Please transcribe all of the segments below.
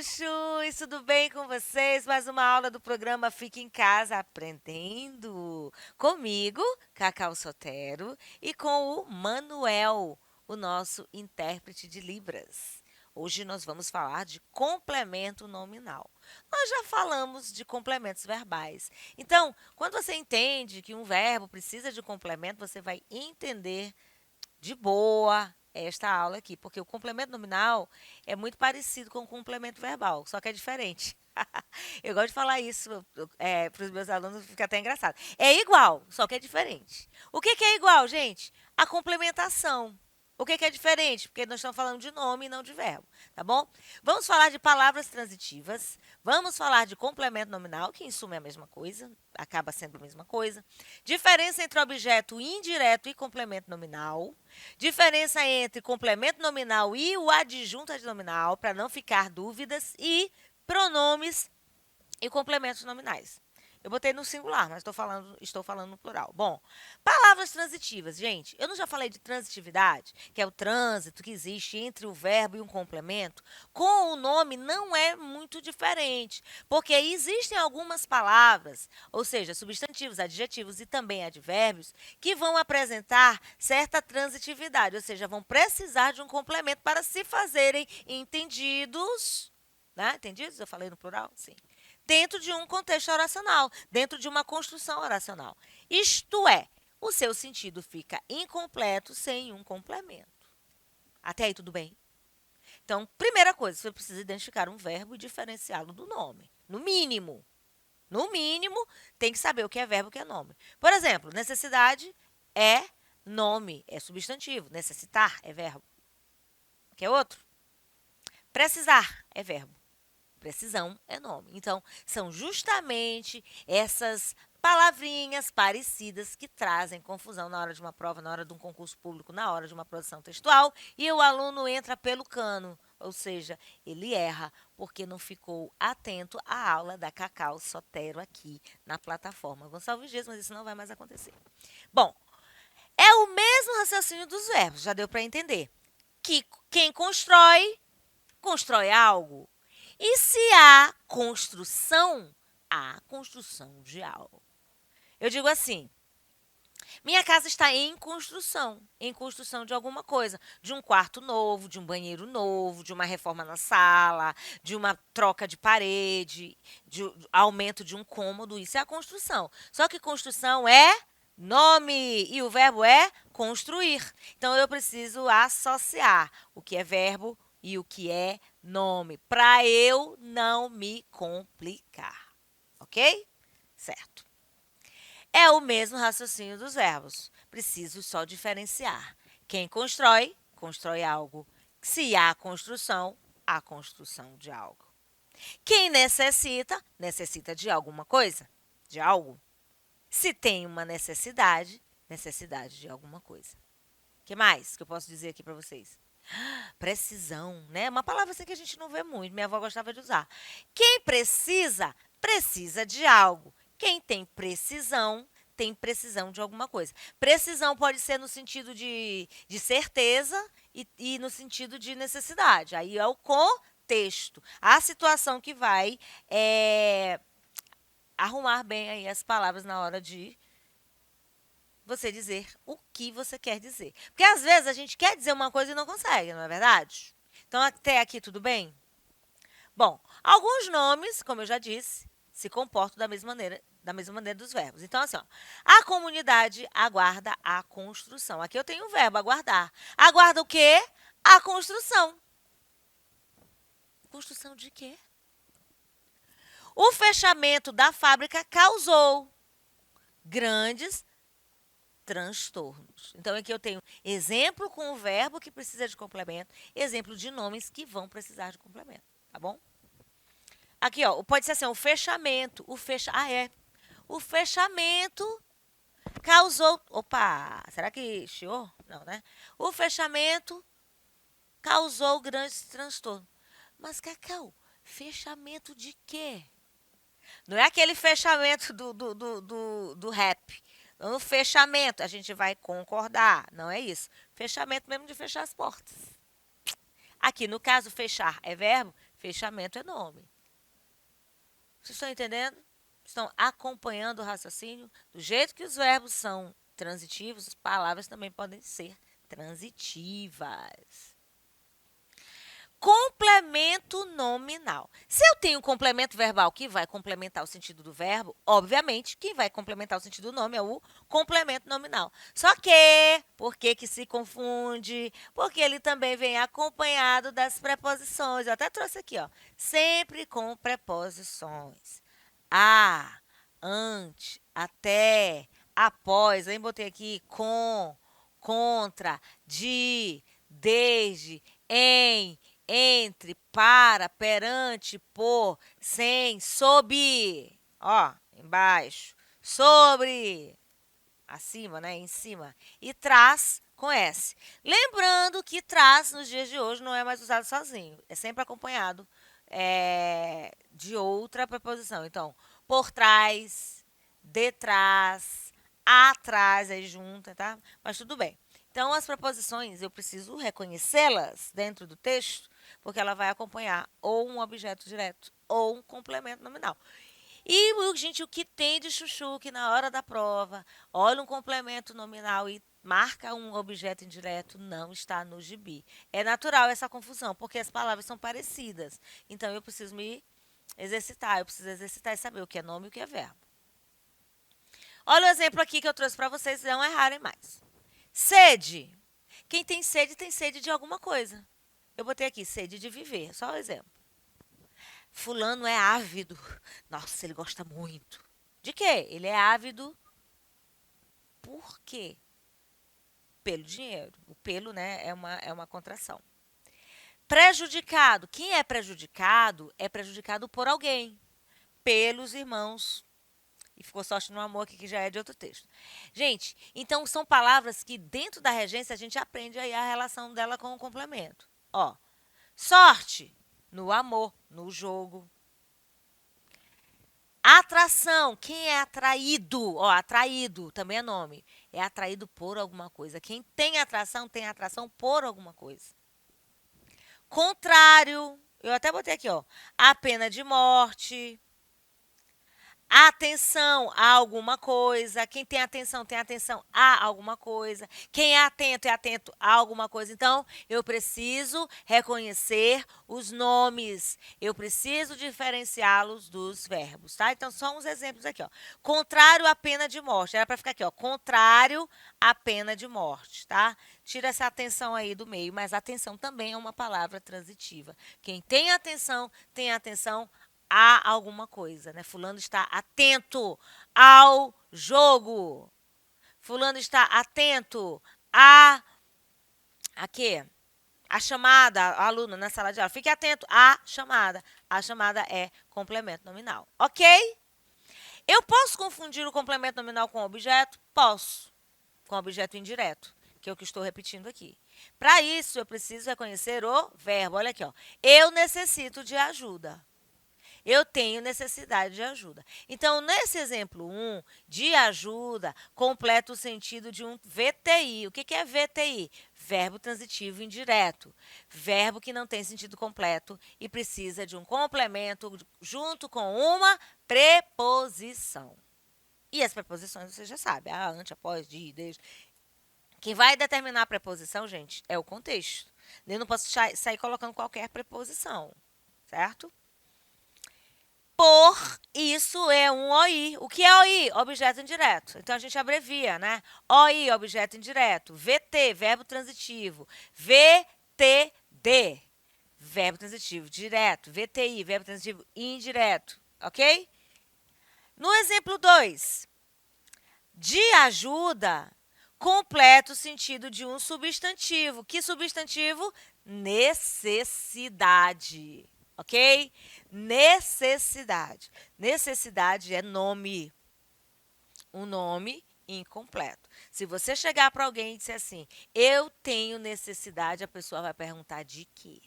chuchus, tudo bem com vocês? Mais uma aula do programa Fique em Casa Aprendendo. Comigo, Cacau Sotero, e com o Manuel, o nosso intérprete de Libras. Hoje nós vamos falar de complemento nominal. Nós já falamos de complementos verbais. Então, quando você entende que um verbo precisa de complemento, você vai entender de boa esta aula aqui, porque o complemento nominal é muito parecido com o complemento verbal, só que é diferente. Eu gosto de falar isso para os meus alunos, fica até engraçado. É igual, só que é diferente. O que é igual, gente? A complementação. O que é diferente? Porque nós estamos falando de nome e não de verbo, tá bom? Vamos falar de palavras transitivas, vamos falar de complemento nominal, que em suma é a mesma coisa, acaba sendo a mesma coisa. Diferença entre objeto indireto e complemento nominal. Diferença entre complemento nominal e o adjunto adnominal, para não ficar dúvidas. E pronomes e complementos nominais. Eu botei no singular, mas estou falando no plural. Bom, palavras transitivas. Gente, eu não já falei de transitividade, que é o trânsito que existe entre o verbo e um complemento? Com o nome não é muito diferente, porque existem algumas palavras, ou seja, substantivos, adjetivos e também advérbios, que vão apresentar certa transitividade, ou seja, vão precisar de um complemento para se fazerem entendidos. Né? Entendidos? Eu falei no plural? Sim. Dentro de um contexto oracional, dentro de uma construção oracional. Isto é, o seu sentido fica incompleto sem um complemento. Até aí tudo bem? Então, primeira coisa, você precisa identificar um verbo e diferenciá-lo do nome. No mínimo. No mínimo, tem que saber o que é verbo e o que é nome. Por exemplo, necessidade é nome, é substantivo. Necessitar é verbo. Quer outro? Precisar é verbo. Precisão é nome. Então, são justamente essas palavrinhas parecidas que trazem confusão na hora de uma prova, na hora de um concurso público, na hora de uma produção textual, e o aluno entra pelo cano, ou seja, ele erra porque não ficou atento à aula da Cacau Sotero aqui na plataforma Gonçalves Dias, mas isso não vai mais acontecer. Bom, é o mesmo raciocínio dos verbos, já deu para entender. Que quem constrói algo. E se há construção de algo. Eu digo assim, minha casa está em construção de alguma coisa, de um quarto novo, de um banheiro novo, de uma reforma na sala, de uma troca de parede, de aumento de um cômodo, isso é a construção. Só que construção é nome e o verbo é construir. Então eu preciso associar o que é verbo e o que é nome, para eu não me complicar. Ok? Certo. É o mesmo raciocínio dos verbos. Preciso só diferenciar. Quem constrói algo. Se há construção de algo. Quem necessita de alguma coisa, de algo. Se tem uma necessidade de alguma coisa. O que mais que eu posso dizer aqui para vocês? Precisão, né? Uma palavra assim que a gente não vê muito. Minha avó gostava de usar. Quem precisa de algo. Quem tem precisão de alguma coisa. Precisão pode ser no sentido de certeza e no sentido de necessidade. Aí é o contexto, a situação que vai arrumar bem aí as palavras na hora de você dizer o que você quer dizer. Porque às vezes a gente quer dizer uma coisa e não consegue, não é verdade? Então, até aqui tudo bem? Bom, alguns nomes, como eu já disse, se comportam da mesma maneira dos verbos. Então, assim, ó, a comunidade aguarda a construção. Aqui eu tenho o verbo aguardar. Aguarda o quê? A construção. Construção de quê? O fechamento da fábrica causou grandes transtornos. Então, aqui eu tenho exemplo com o verbo que precisa de complemento, exemplo de nomes que vão precisar de complemento, tá bom? Aqui, ó, pode ser assim, o fechamento, o fechamento causou, opa, será que chiou? Não, né? O fechamento causou grandes transtornos. Mas, Cacau, fechamento de quê? Não é aquele fechamento do rap. No fechamento, a gente vai concordar. Não é isso. Fechamento mesmo de fechar as portas. Aqui, no caso, fechar é verbo. Fechamento é nome. Vocês estão entendendo? Estão acompanhando o raciocínio? Do jeito que os verbos são transitivos, as palavras também podem ser transitivas. Complemento nominal. Se eu tenho um complemento verbal que vai complementar o sentido do verbo, obviamente, quem vai complementar o sentido do nome é o complemento nominal. Só que, por que se confunde? Porque ele também vem acompanhado das preposições. Eu até trouxe aqui, ó, sempre com preposições. A, ante, até, após. Aí botei aqui com, contra, de, desde, em, entre, para, perante, por, sem, sob. Ó, embaixo. Sobre. Acima, né? Em cima. E traz com S. Lembrando que traz nos dias de hoje não é mais usado sozinho. É sempre acompanhado de outra preposição. Então, por trás, detrás, atrás, aí junta, tá? Mas tudo bem. Então, as preposições, eu preciso reconhecê-las dentro do texto, porque ela vai acompanhar ou um objeto direto ou um complemento nominal. E, gente, o que tem de chuchu que na hora da prova, olha um complemento nominal e marca um objeto indireto, não está no gibi. É natural essa confusão, porque as palavras são parecidas. Então, eu preciso me exercitar, eu preciso exercitar e saber o que é nome e o que é verbo. Olha o exemplo aqui que eu trouxe para vocês não errarem mais. Sede. Quem tem sede de alguma coisa. Eu botei aqui, sede de viver, só um exemplo. Fulano é ávido. Nossa, ele gosta muito. De quê? Ele é ávido por quê? Pelo dinheiro. O pelo, né, é uma contração. Prejudicado. Quem é prejudicado por alguém. Pelos irmãos. E ficou sorte no amor aqui, que já é de outro texto. Gente, então são palavras que dentro da regência a gente aprende aí a relação dela com o complemento. Ó, sorte no amor, no jogo. Atração, quem é atraído? Ó, atraído também é nome. É atraído por alguma coisa. Quem tem atração por alguma coisa. Contrário, eu até botei aqui, ó, a pena de morte. Atenção a alguma coisa. Quem tem atenção a alguma coisa. Quem é atento a alguma coisa. Então, eu preciso reconhecer os nomes. Eu preciso diferenciá-los dos verbos, tá? Então, só uns exemplos aqui, ó. Contrário à pena de morte. Era para ficar aqui, ó. Contrário à pena de morte, tá? Tira essa atenção aí do meio, mas atenção também é uma palavra transitiva. Quem tem atenção a alguma coisa, né? Fulano está atento ao jogo. Fulano está atento a quê? A chamada, a aluno na sala de aula. Fique atento à chamada. A chamada é complemento nominal. Ok? Eu posso confundir o complemento nominal com objeto? Posso. Com objeto indireto, que é o que estou repetindo aqui. Para isso, eu preciso reconhecer o verbo. Olha aqui, ó. Eu necessito de ajuda. Eu tenho necessidade de ajuda. Então, nesse exemplo 1, de ajuda, completa o sentido de um VTI. O que é VTI? Verbo transitivo indireto. Verbo que não tem sentido completo e precisa de um complemento junto com uma preposição. E as preposições você já sabe. A, ante, após, de, desde. Quem vai determinar a preposição, gente, é o contexto. Eu não posso sair colocando qualquer preposição, certo? Por isso é um OI. O que é OI? Objeto indireto. Então, a gente abrevia, né? OI, objeto indireto. VT, verbo transitivo. VTD, verbo transitivo direto. VTI, verbo transitivo indireto. Ok? No exemplo 2, de ajuda, completa o sentido de um substantivo. Que substantivo? Necessidade. Ok? Necessidade. Necessidade é nome. Um nome incompleto. Se você chegar para alguém e disser assim, eu tenho necessidade, a pessoa vai perguntar de quê?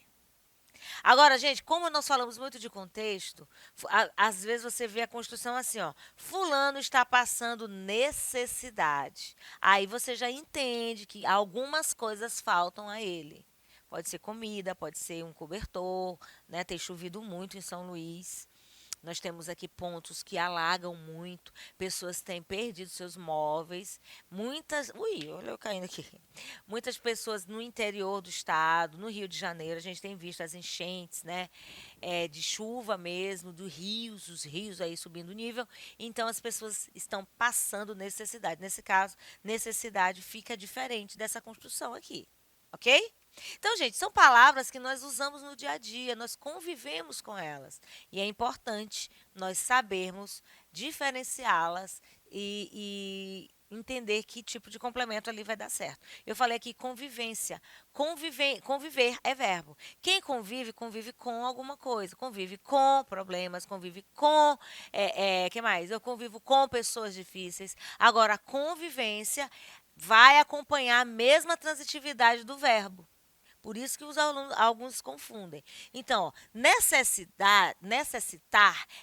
Agora, gente, como nós falamos muito de contexto, às vezes você vê a construção assim, ó, fulano está passando necessidade. Aí você já entende que algumas coisas faltam a ele. Pode ser comida, pode ser um cobertor, né? Tem chovido muito em São Luís. Nós temos aqui pontos que alagam muito, pessoas têm perdido seus móveis, muitas, ui, olha eu caindo aqui. Muitas pessoas no interior do estado, no Rio de Janeiro, a gente tem visto as enchentes, né, de chuva mesmo, dos rios, os rios aí subindo o nível, então as pessoas estão passando necessidade. Nesse caso, necessidade fica diferente dessa construção aqui, ok? Então, gente, são palavras que nós usamos no dia a dia, nós convivemos com elas. E é importante nós sabermos diferenciá-las e entender que tipo de complemento ali vai dar certo. Eu falei aqui convivência. Conviver é verbo. Quem convive, convive com alguma coisa. Convive com problemas, convive com. Que mais? Eu convivo com pessoas difíceis. Agora, a convivência vai acompanhar a mesma transitividade do verbo. Por isso que os alunos, alguns confundem. Então, ó, necessitar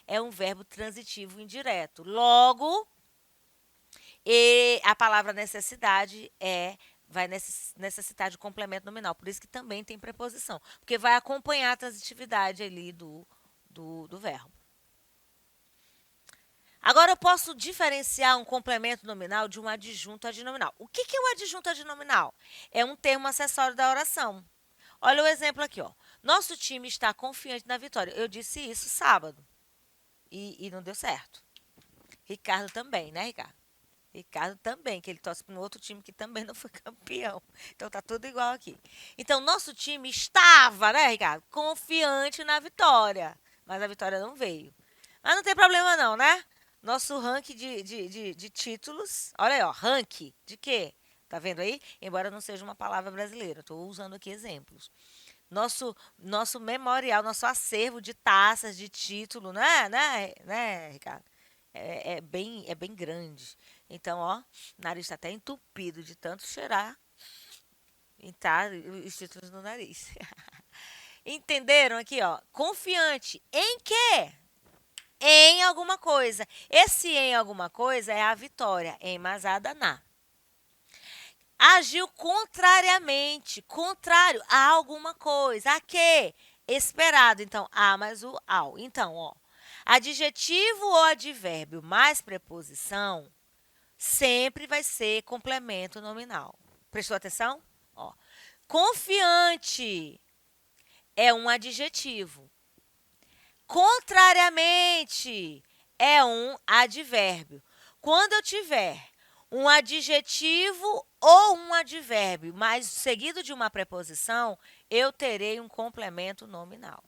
é um verbo transitivo indireto. Logo, a palavra necessidade vai necessitar de complemento nominal. Por isso que também tem preposição. Porque vai acompanhar a transitividade ali do verbo. Agora eu posso diferenciar um complemento nominal de um adjunto adnominal. O que é o adjunto adnominal? É um termo acessório da oração. Olha o exemplo aqui, ó. Nosso time está confiante na vitória. Eu disse isso sábado e não deu certo. Ricardo também, né, Ricardo? Ricardo também, que ele torce para um outro time que também não foi campeão. Então tá tudo igual aqui. Então, nosso time estava, né, Ricardo? Confiante na vitória. Mas a vitória não veio. Mas não tem problema não, né? Nosso ranking de títulos. Olha aí, ó. Ranking de quê? Tá vendo aí? Embora não seja uma palavra brasileira. Estou usando aqui exemplos. Nosso memorial, nosso acervo de taças, de título, né, Ricardo? É bem grande. Então, ó, o nariz está até entupido de tanto cheirar e tá os títulos no nariz. Entenderam aqui, ó? Confiante em quê? Em alguma coisa. Esse em alguma coisa é a vitória, embasada na. Agiu contrariamente, contrário a alguma coisa. A quê? Esperado. Então, a mais o ao. Então, ó, adjetivo ou advérbio mais preposição sempre vai ser complemento nominal. Prestou atenção? Ó, confiante é um adjetivo. Contrariamente é um advérbio. Quando eu tiver um adjetivo ou um advérbio, mas seguido de uma preposição, eu terei um complemento nominal.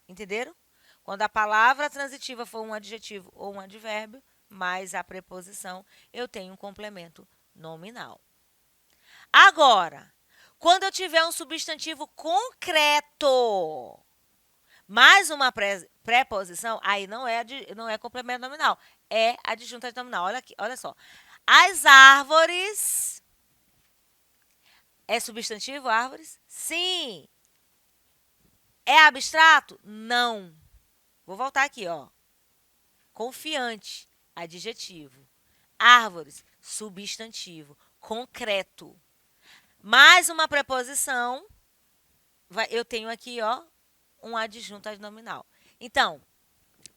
Entenderam? Quando a palavra transitiva for um adjetivo ou um advérbio, mais a preposição, eu tenho um complemento nominal. Agora, quando eu tiver um substantivo concreto, mais uma preposição, aí não é complemento nominal, é adjunto adnominal. Olha aqui, olha só. As árvores. É substantivo, árvores? Sim. É abstrato? Não. Vou voltar aqui, ó. Confiante, adjetivo. Árvores, substantivo. Concreto. Mais uma preposição, eu tenho aqui, ó, um adjunto adnominal. Então,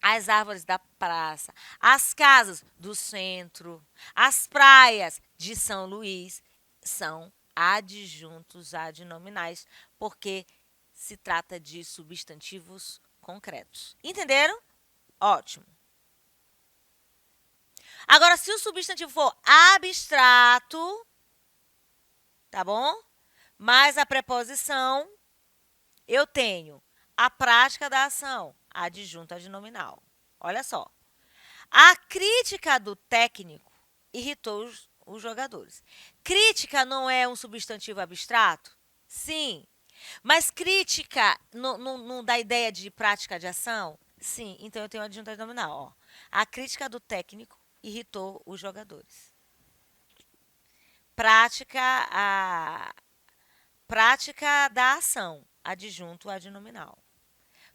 as árvores da praça, as casas do centro, as praias de São Luís são adjuntos adnominais, porque se trata de substantivos concretos. Entenderam? Ótimo. Agora, se o substantivo for abstrato, tá bom? Mais a preposição, eu tenho a prática da ação, adjunto adnominal. Olha só. A crítica do técnico irritou os jogadores. Crítica não é um substantivo abstrato? Sim. Mas crítica não dá ideia de prática de ação? Sim. Então eu tenho adjunto adnominal. Ó. A crítica do técnico irritou os jogadores. Prática da ação, adjunto adnominal.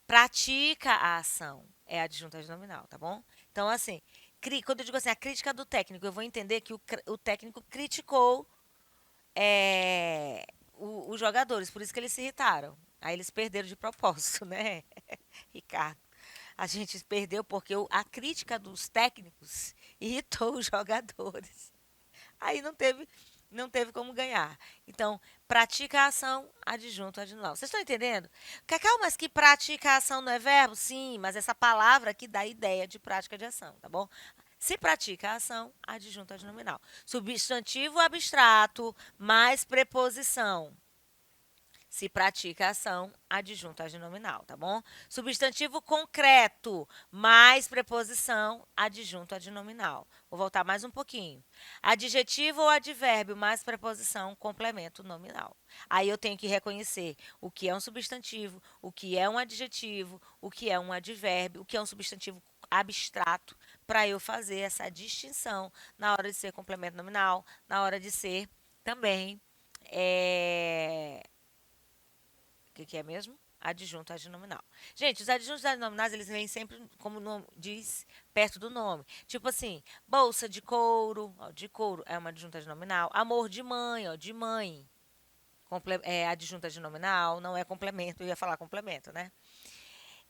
Pratica a ação, é adjunto adnominal, tá bom? Então, assim, quando eu digo assim, a crítica do técnico, eu vou entender que o técnico criticou os jogadores, por isso que eles se irritaram. Aí eles perderam de propósito, né, Ricardo? A gente perdeu porque a crítica dos técnicos irritou os jogadores. Aí não teve como ganhar. Então, pratica a ação, adjunto adjunto. Vocês estão entendendo? Cacau, mas que pratica a ação não é verbo? Sim, mas essa palavra que dá a ideia de prática de ação, tá bom? Se pratica a ação, adjunto adnominal. Substantivo abstrato mais preposição. Se pratica a ação, adjunto adnominal, tá bom? Substantivo concreto, mais preposição, adjunto adnominal. Vou voltar mais um pouquinho. Adjetivo ou advérbio, mais preposição, complemento nominal. Aí eu tenho que reconhecer o que é um substantivo, o que é um adjetivo, o que é um advérbio, o que é um substantivo abstrato, para eu fazer essa distinção na hora de ser complemento nominal, na hora de ser também que é mesmo? Adjunto adnominal. Gente, os adjuntos adnominais, eles vêm sempre, como o nome diz, perto do nome. Tipo assim, bolsa de couro, ó, de couro é uma adjunta adnominal. Amor de mãe, ó, de mãe, é adjunta adnominal, não é complemento, eu ia falar complemento, né?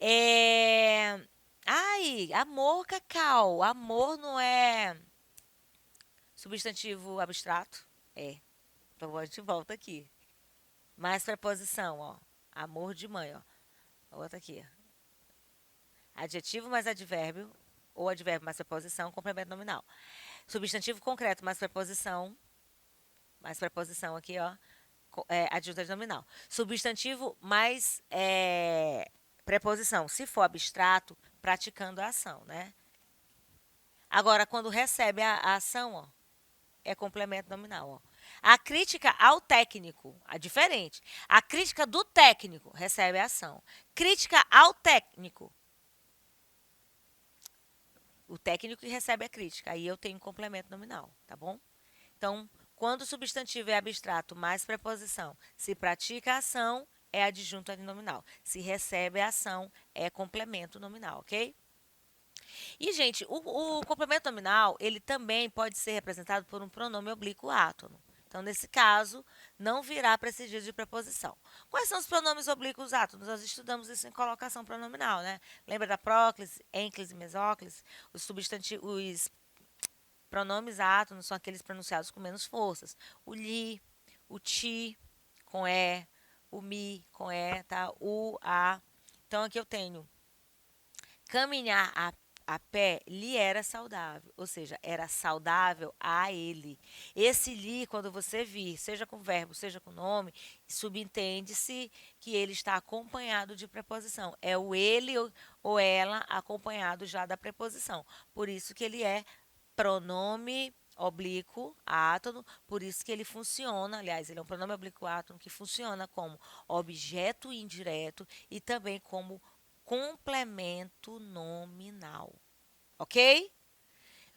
É... Ai, amor, Cacau, amor não é substantivo abstrato? É. Então, a gente volta aqui. Mais preposição, ó. Amor de mãe, ó. Outra aqui. Adjetivo mais advérbio, ou advérbio mais preposição, complemento nominal. Substantivo concreto mais preposição aqui, ó. Adjunto nominal. Substantivo mais preposição, se for abstrato, praticando a ação, né? Agora, quando recebe a ação, ó, é complemento nominal, ó. A crítica ao técnico, a diferente. A crítica do técnico recebe a ação. Crítica ao técnico. O técnico que recebe a crítica. Aí eu tenho complemento nominal, tá bom? Então, quando o substantivo é abstrato mais preposição, se pratica a ação, é adjunto adnominal. Se recebe a ação, é complemento nominal, ok? E, gente, o complemento nominal, ele também pode ser representado por um pronome oblíquo átono. Então, nesse caso, não virá precedido de preposição. Quais são os pronomes oblíquos átonos? Nós estudamos isso em colocação pronominal, né? Lembra da próclise, ênclise e mesóclise? Os pronomes átonos são aqueles pronunciados com menos forças. O li, o ti, com e, o mi, com e, tá? O, a. Então, aqui eu tenho caminhar a pé lhe era saudável, ou seja, era saudável a ele. Esse lhe, quando você vir, seja com verbo, seja com nome, subentende-se que ele está acompanhado de preposição. É o ele ou ela acompanhado já da preposição. Por isso que ele é pronome oblíquo átono, por isso que ele funciona, aliás, ele é um pronome oblíquo átono que funciona como objeto indireto e também como complemento nominal. Ok?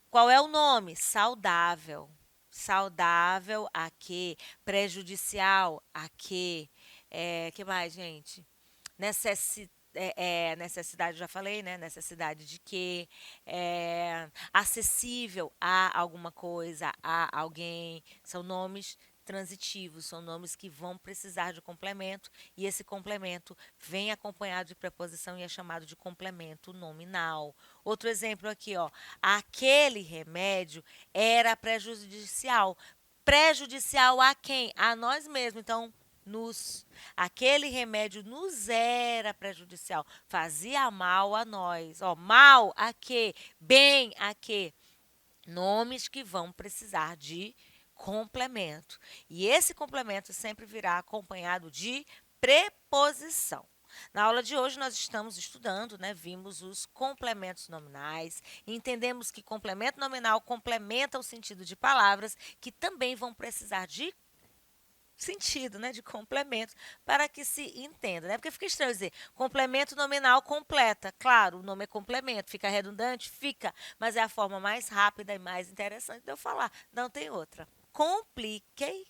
Qual é o nome? Saudável. Saudável a quê? Prejudicial a quê? Que mais, gente? Necessidade, já falei, né? Necessidade de quê? Acessível a alguma coisa, a alguém. São nomes transitivos, são nomes que vão precisar de complemento e esse complemento vem acompanhado de preposição e é chamado de complemento nominal. Outro exemplo aqui, ó. Aquele remédio era prejudicial. Prejudicial a quem? A nós mesmos. Então, aquele remédio nos era prejudicial, fazia mal a nós. Ó, mal a quê? Bem a quê? Nomes que vão precisar de complemento. E esse complemento sempre virá acompanhado de preposição. Na aula de hoje nós estamos estudando, né? Vimos os complementos nominais, entendemos que complemento nominal complementa o sentido de palavras que também vão precisar de sentido, né, de complemento, para que se entenda, né? Porque fica estranho dizer complemento nominal completa. Claro, o nome é complemento, fica redundante, fica, mas é a forma mais rápida e mais interessante de eu falar. Não tem outra. Compliquei?